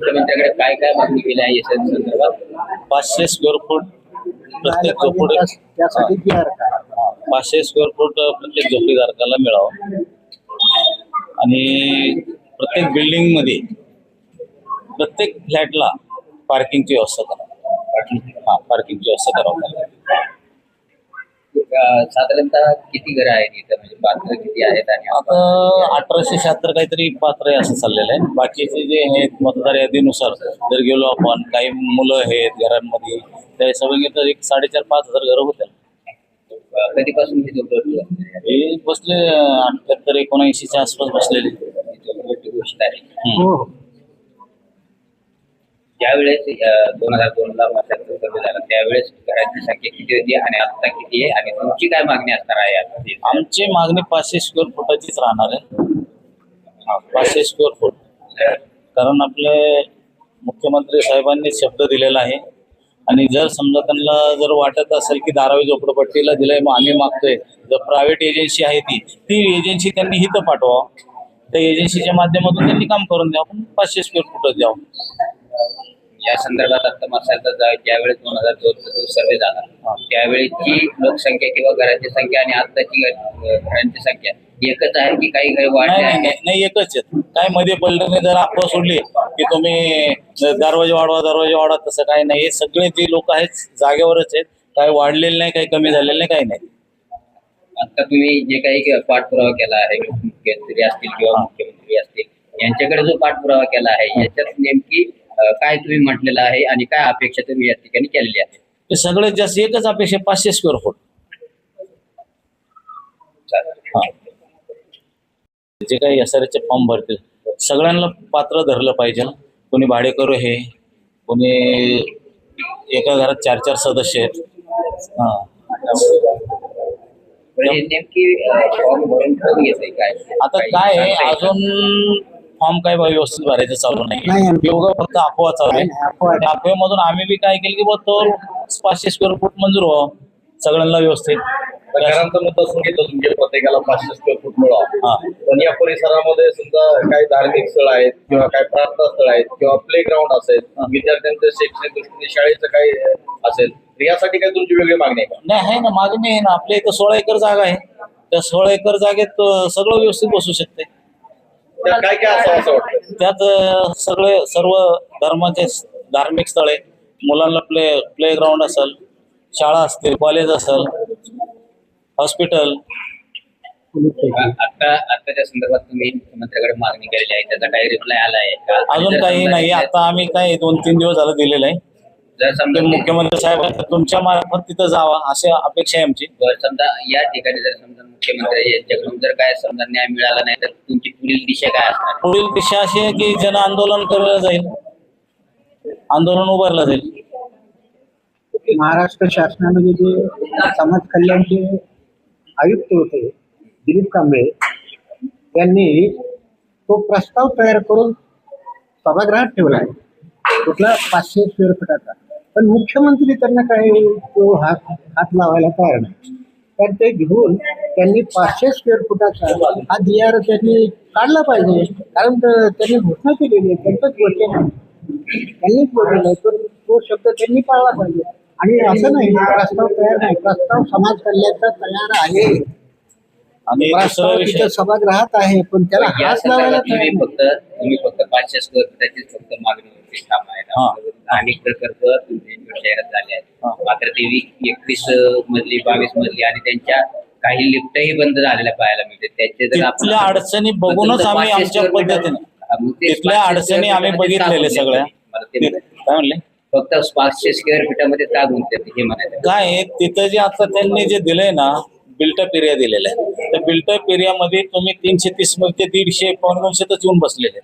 मुख्यमंत्र्यांकडे काय काय मागणी केली आहे या संदर्भात? 500 स्क्वेअर फूट प्रत्येक झोपडी त्यासाठी PR करा. 500 स्क्वेअर फूट प्रत्येक झोपडीधारकाला मिळावं आणि प्रत्येक बिल्डिंग मध्ये प्रत्येक फ्लॅटला पार्किंगची व्यवस्था करा. पार्किंगची व्यवस्था करावं. साधारणतः किती घरं आहेत इथं, म्हणजे पात्र किती आहेत? आणि आता 1876 काहीतरी पात्र आहे असं चाललेलं आहे. बाकीचे जे आहेत मतदार यादीनुसार जर गेलो आपण, काही मुलं आहेत घरांमध्ये, त्या सगळे तर एक 4,500-5,000 घरं होतील. कधीपासून हे झोपडपट्टी हे बसले 78-79च्या आसपास बसलेले गोष्ट आहे? हो. ज्यावेळेस 2002ला सर्वे झाला त्यावेळेस घरांची संख्या किती होती आणि आता किती आहे, आणि तुमची काय मागणी असणार आहे आता? आमची मागणी 500 स्क्वेअर फुटाचीच राहणार आहे. 500 स्क्वेअर फूट, कारण आपले मुख्यमंत्री साहेबांनी शब्द दिलेला आहे. आणि जर समजा त्यांना जर वाटत असेल की धारावी झोपडपट्टीला दिलंय मग आम्ही मागतोय, जर प्रायव्हेट एजन्सी आहे ती एजन्सी त्यांनी हिथं पाठवा, त्या एजन्सीच्या माध्यमातून त्यांनी काम करून द्या. आपण 500 स्क्वेअर फुटच द्यावं. या संदर्भात आता मसाला ज्यावेळेस 2002चा जो सर्वे झाला त्यावेळेची लोकसंख्या किंवा घरांची संख्या आणि आताची घरांची संख्या एकच आहे की काही काही वाढली आहे? नाही, एकच आहेत. काय मध्ये पलटून जर अफवा सोडली की तुम्ही दरवाजे वाढवा, तसं काही नाही. हे सगळे जे लोक आहेत जागेवरच आहेत. काही वाढलेले नाही, काही कमी झालेले नाही, काही नाही. आता तुम्ही जे काही पाठपुरावा केला आहे, मुख्यमंत्री असतील किंवा मुख्यमंत्री असतील यांच्याकडे जो पाठपुरावा केला आहे याच्यात नेमकी काय तुम्ही म्हटलेलं आहे आणि काय अपेक्षा तुम्ही या ठिकाणी केलेली आहे? ते सगळ्यात जास्त एकच अपेक्षा 500 स्क्वेअर फूट. जे काही SRH फॉर्म भरतील सगळ्यांना पात्र धरलं पाहिजे. कोणी भाडेकरू आहे, कोणी एका घरात 4-4 सदस्य आहेत. नेमकी फॉर्म भरून ठेवून घेतोय काय? आता काय आहे, अजून फॉर्म काय व्यवस्थित भरायचं चालू नाही. एवढं फक्त अफवा चालू आहे. अफवेमधून आम्ही बी काय केलं की बघ तो 500 स्क्वेअर फूट मंजूर व्हावं सगळ्यांना व्यवस्थित. घरांचं मत असून घेतो तुमच्या प्रत्येकाला 500 स्क्वेअर फूट मिळावं. पण या परिसरामध्ये समजा काही धार्मिक स्थळ आहेत किंवा काही प्रार्थना स्थळ आहेत किंवा प्ले ग्राउंड असेल, विद्यार्थ्यांचं शैक्षणिक दृष्टीने शाळेचं काही असेल, तर यासाठी काही तुमची वेगळी मागणी आहे का? नाही, आहे ना मागणी आहे ना. आपल्या इथं 16 एकर जागा आहे. त्या 16 एकर जागेत सगळं व्यवस्थित बसू शकते. त्यात काय काय असं असं वाटतं? त्यात सर्व धर्माचे धार्मिक स्थळे, मुलांना प्ले ग्राउंड असेल, शाळा असतील, कॉलेज असेल, हॉस्पिटल. आताच्या संदर्भात तुम्ही मुख्यमंत्र्यांकडे मागणी केलेली आहे, त्याचा काही रिप्लाय आला आहे का? अजून काही नाही. आता आम्ही काय 2-3 दिवस झालं दिलेलं आहे. जर समजा मुख्यमंत्री साहेब तुमच्या मार्फत तिथं जावा अशी अपेक्षा आहे आमची. समजा या ठिकाणी जर समजा मुख्यमंत्री यांच्याकडून जर काय समजा न्याय मिळाला नाही तर तुमची पुढील दिशा काय असणार? पुढील दिशा अशी आहे की जन आंदोलन केलं जाईल, आंदोलन उभारलं जाईल. महाराष्ट्र शासनामध्ये जे समाज कल्याणचे आयुक्त होते दिलीप कांबळे यांनी तो प्रस्ताव तयार करून सभागृहात ठेवला आहे, कुठला 500 स्क्वेअर फुटाचा. पण मुख्यमंत्री त्यांना काही तो हात लावायला तयार नाही. तर ते घेऊन त्यांनी 500 स्क्वेअर फुटाचा हा DR त्यांनी काढला पाहिजे. कारण त्यांनी घोषणा केलेली आहे, त्यांचंच वचन आहे, त्यांनीच बोललेलं आहे. तर तो शब्द त्यांनी पाळला पाहिजे. आणि असं नाही प्रस्ताव तयार नाही, प्रस्ताव समाज कल्याणचा तयार आहे आणि प्रस्ताव तिथं सभागृहात आहे, पण त्याला हात लावायला तयार नाही. तुम्ही फक्त 500 स्क्वेअर फुटाची फक्त मागणी काम आहे. अनेक प्रकल्प तुमच्या शहरात झाले आहेत, मात्र ते 21 मजली 22 मजली आणि त्यांच्या काही लिफ्टही बंद झालेल्या पाहायला मिळते. त्याचे जर तिथल्या अडचणी बघूनच आम्ही आमच्या पद्धतीने तिथल्या अडचणी आम्ही बघितलेल्या सगळ्या. काय म्हणले? फक्त 500 स्क्वेअर फुटामध्ये का गुंतते हे म्हणायचं काय आहे, तिथं जे आता त्यांनी जे दिलंय ना बिल्टअप एरिया दिलेला आहे, त्या बिल्टअप एरियामध्ये तुम्ही 330 मध्ये 150 200 येऊन बसलेले.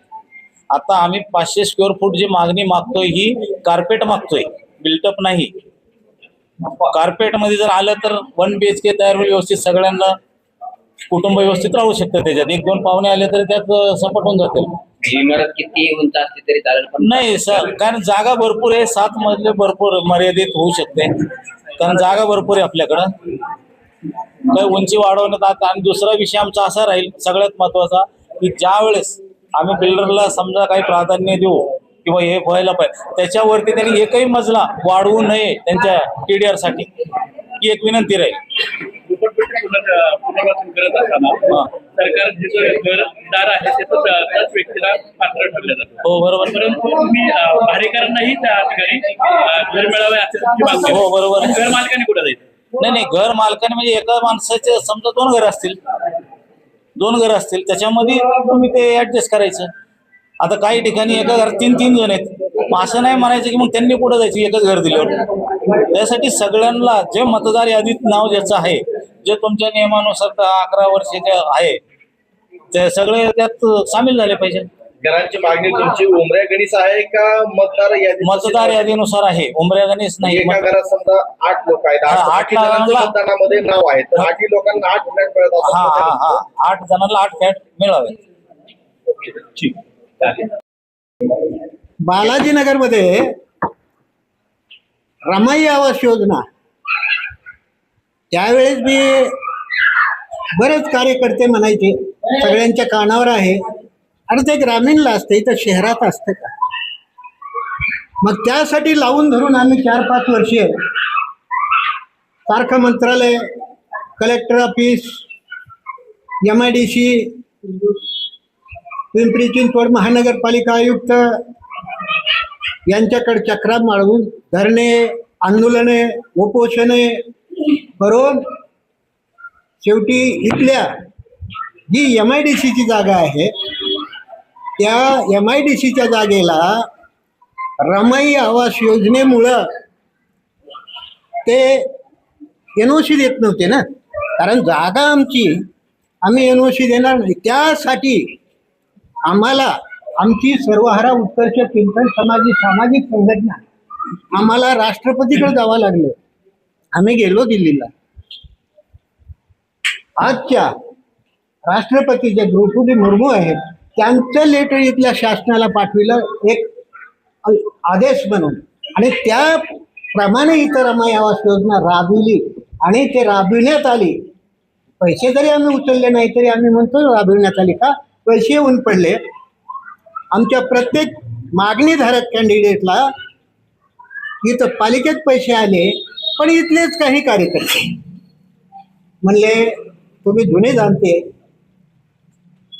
आता आम्ही 500 स्क्वेअर फूट जी मागणी मागतोय ही कार्पेट मागतोय, बिल्टअप नाही. कार्पेट मध्ये जर आलं तर 1 BHK तयार होईल व्यवस्थित, सगळ्यांना कुटुंब व्यवस्थित राहू शकतं. त्याच्यात 1-2 पाहुणे आले तरी त्यात सपटून जातील. इमारत किती उंच असते तरी चालेल, पण नाही सर, कारण जागा भरपूर आहे. 7 मजले भरपूर मर्यादित होऊ शकते, कारण जागा भरपूर आहे आपल्याकडं. काही उंची वाढवण्यात आता. आणि दुसरा विषय आमचा असा राहील सगळ्यात महत्वाचा की ज्या वेळेस आम्ही बिल्डरला समजा काही प्राधान्य देऊ किंवा हे व्हायला पाहिजे, त्याच्यावरती त्यांनी एकही मजला वाढवू नये त्यांच्या TDR साठी, ही एक विनंती राहील. झोपडपट्टी पुनर्वासन करत असताना सरकार जिथं घरदार आहे तिथं त्याच व्यक्तीला पात्र ठरलं जातं. हो बरोबर. परंतु तुम्ही भाडेकरांनाही त्या ठिकाणी घर मिळावे असे तुमची मागणी आहे. हो बरोबर. घर मालकाने कुठं जायचं? नाही, घर मालकाने म्हणजे एका माणसाचे समजा 2 घर असतील, 2 घर असतील, त्याच्यामध्ये तुम्ही ते ऍडजस्ट करायचं. आता काही ठिकाणी एका घरात 3 जण आहेत, मग असं नाही म्हणायचं की मग त्यांनी कुठं जायचं एकच घर दिल्यावर. त्यासाठी सगळ्यांना जे मतदार यादीत नाव ज्याचं आहे, जे तुमच्या नियमानुसार 11 वर्षाचे आहे, ते सगळे त्यात सामील झाले पाहिजे. घरांची मागणी तुमची उमऱ्या गणित आहे का मतदार यादीनुसार आहे, उमऱ्या गणेश नाही. एका घरात समजा 8 लोक आहेत, 8 जणांचं मतदानामध्ये नाव आहे, तर 8 लोकांना 8 फ्लॅट मिळत असतात. 8 जणांना 8 फ्लॅट मिळावे. ठीक, चालेल. बालाजीनगरमध्ये रमाई आवास योजना, त्यावेळेस मी बरेच कार्यकर्ते म्हणायचे सगळ्यांच्या कानावर आहे, आणि ते ग्रामीणला असतं, इथं शहरात असतं का. मग त्यासाठी लावून धरून आम्ही 4-5 वर्षे सारखं मंत्रालय, collector office, MIDC, Pimpri Chinchwad महानगरपालिका आयुक्त यांच्याकडे चक्रा मारून धरणे, आंदोलने, उपोषणे करून शेवटी इथल्या जी MIDCची जागा आहे, त्या MIDCच्या जागेला रमाई आवास योजनेमुळं ते NOC देत नव्हते ना, कारण जागा आमची, आम्ही NOC देणार नाही. त्यासाठी आम्हाला आमची सर्वहारा उत्कर्ष चिंतन समाजी सामाजिक संघटना, आम्हाला राष्ट्रपतीकडे जावं लागलं. आम्ही गेलो दिल्लीला. आजच्या राष्ट्रपती जे द्रौपदी मुर्मू आहेत, त्यांचं लेटर इथल्या शासनाला पाठविलं एक आदेश म्हणून, आणि त्याप्रमाणे इथं रमाई आवास योजना राबविली आणि ते राबविण्यात आली. पैसे जरी आम्ही उचलले नाही तरी आम्ही म्हणतो राबविण्यात आली का, पैसे येऊन पडले. आमच्या प्रत्येक मागणीधारक कॅन्डिडेटला इथं पालिकेत पैसे आले, पण इथलेच काही कार्यकर्ते म्हणले तुम्ही जुने जाणते,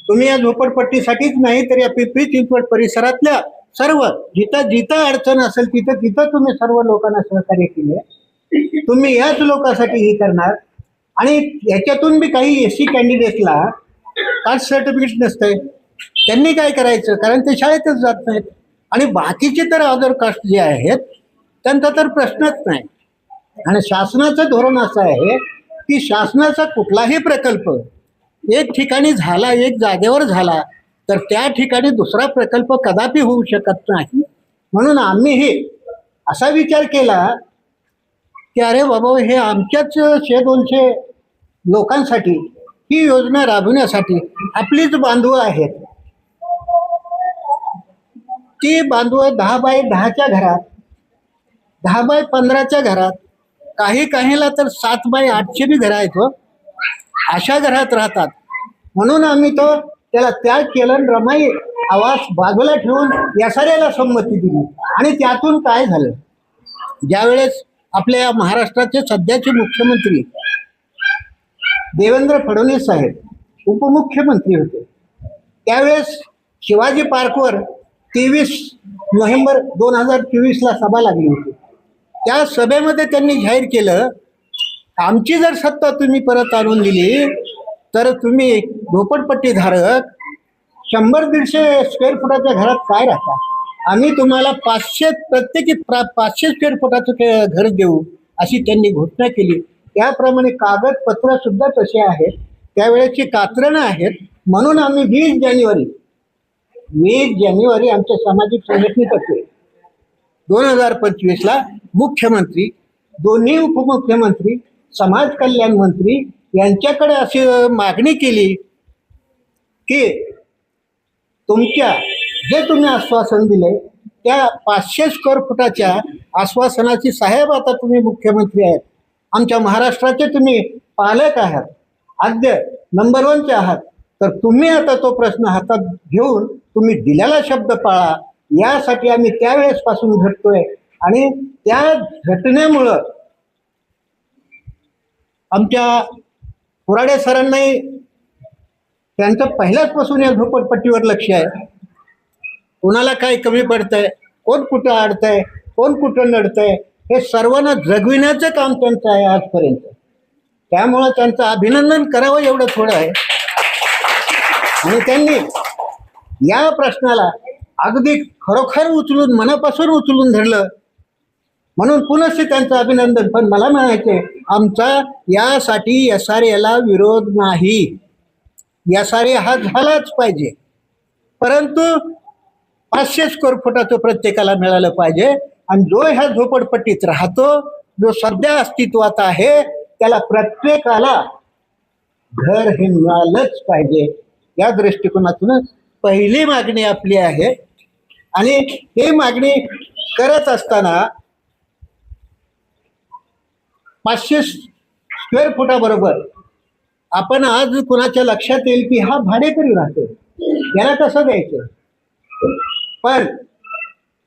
तुम्ही या झोपडपट्टीसाठीच नाही तर या पिंपरी चिंचवड परिसरातल्या सर्व जिथं जिथं अडचण असेल तिथं तिथं तुम्ही सर्व लोकांना सहकार्य केले, तुम्ही याच लोकांसाठी हे करणार. आणि याच्यातून बी काही SC कॅन्डिडेटला कास्ट सर्टिफिकेट नसतंय, त्यांनी काय करायचं, कारण ते शाळेतच जात नाहीत. आणि बाकीचे तर अदर कास्ट जे आहेत त्यांचा तर प्रश्नच नाही. आणि शासनाचं धोरण असं आहे की शासनाचा कुठलाही प्रकल्प एक ठिकाणी झाला, एक जागेवर झाला, तर त्या ठिकाणी दुसरा प्रकल्प कदापि होऊ शकत नाही. म्हणून आम्हीही असा विचार केला की अरे बाबा, हे आमच्याच 100-200 लोकांसाठी ही योजना राबविण्यासाठी आपलीच बांधवं आहेत. ती बांधवं 10x10च्या घरात, 10x15च्या घरात, काहीला तर 7x8चे बी घरं आहेत. अशा घरात राहतात. म्हणून आम्ही त्याला त्याग केलं, रमाई आवास बाजूला ठेवून SRAला संमती दिली. आणि त्यातून काय झालं, ज्यावेळेस आपल्या महाराष्ट्राचे सध्याचे मुख्यमंत्री देवेंद्र फडणवीस साहेब उपमुख्यमंत्री होते, त्यावेळेस शिवाजी पार्कवर 23 नोव्हेंबर 2024ला सभा लागली होती. त्या सभेमध्ये त्यांनी जाहीर केलं, आमची जर सत्ता तुम्ही परत आणून दिली तर तुम्ही झोपडपट्टीधारक 100-150 स्क्वेअर फुटाच्या घरात काय राहता, आम्ही तुम्हाला 500 प्रत्येकी 500 स्क्वेअर फुटाचं घर देऊ, अशी त्यांनी घोषणा केली. त्याप्रमाणे कागदपत्र सुद्धा तसे आहेत, त्यावेळेची कात्रणं आहेत. म्हणून आम्ही 20 जानेवारी आमच्या सामाजिक संघटनेतर्फे 2025ला मुख्यमंत्री, दोन्ही उपमुख्यमंत्री, समाज कल्याण मंत्री यांच्याकडे अशी मागणी केली की तुमच्या जे तुम्ही आश्वासन दिले त्या 500 स्क्वेअर फुटाच्या आश्वासनाची, साहेब आता तुम्ही मुख्यमंत्री आहेत, आमच्या महाराष्ट्राचे तुम्ही पालक आहात, आद्य नंबर 1चे आहात, तर तुम्ही आता तो प्रश्न हातात घेऊन तुम्ही दिलेला शब्द पाळा. यासाठी आम्ही त्यावेळेस पासून झटतोय आणि त्या झटण्यामुळं आमच्या पुराडे सरांनाही त्यांचं पहिल्याचपासून या झोपडपट्टीवर लक्ष आहे. कोणाला काय कमी पडतंय, कोण कुठं अडतंय, कोण कुठं नडतंय, हे सर्वांना जगविण्याचं काम त्यांचं आहे आजपर्यंत. त्यामुळं त्यांचं अभिनंदन करावं एवढं थोडं आहे. आणि त्यांनी या प्रश्नाला अगदी खरोखर उचलून मनापासून उचलून धरलं म्हणून पुनश्च त्यांचं अभिनंदन. पण मला म्हणायचे आमचा यासाठी SRA विरोध नाही, SRA हा झालाच पाहिजे, परंतु 500 स्क्वेअर फुटाचं प्रत्येकाला मिळालं पाहिजे. आणि जो ह्या झोपडपट्टीत राहतो, जो सध्या अस्तित्वात आहे, त्याला प्रत्येकाला घर हे मिळालंच पाहिजे. या दृष्टिकोनातून पहिली मागणी आपली आहे. आणि ही मागणी करत असताना 500 स्क्वेअर फुटाबरोबर आपण आज कुणाच्या लक्षात येईल की हा भाडेकरी राहतो, याला कसं द्यायचं. पण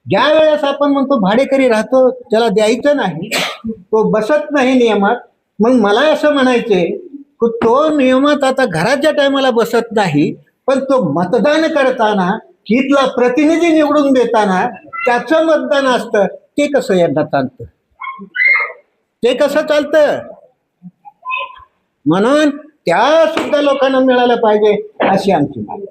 ज्या वेळेस आपण म्हणतो भाडेकरी राहतो त्याला द्यायचं नाही, तो बसत नाही नियमात, मग मला असं म्हणायचंय की तो नियमात आता घराच्या टायमाला बसत नाही, पण तो मतदान करताना तिथला प्रतिनिधी निवडून देताना त्याचं मतदान असतं, ते कसं यंदा चालतं, ते कसं चालतं. म्हणून त्या सुद्धा लोकांना मिळालं पाहिजे अशी आमची मागणी.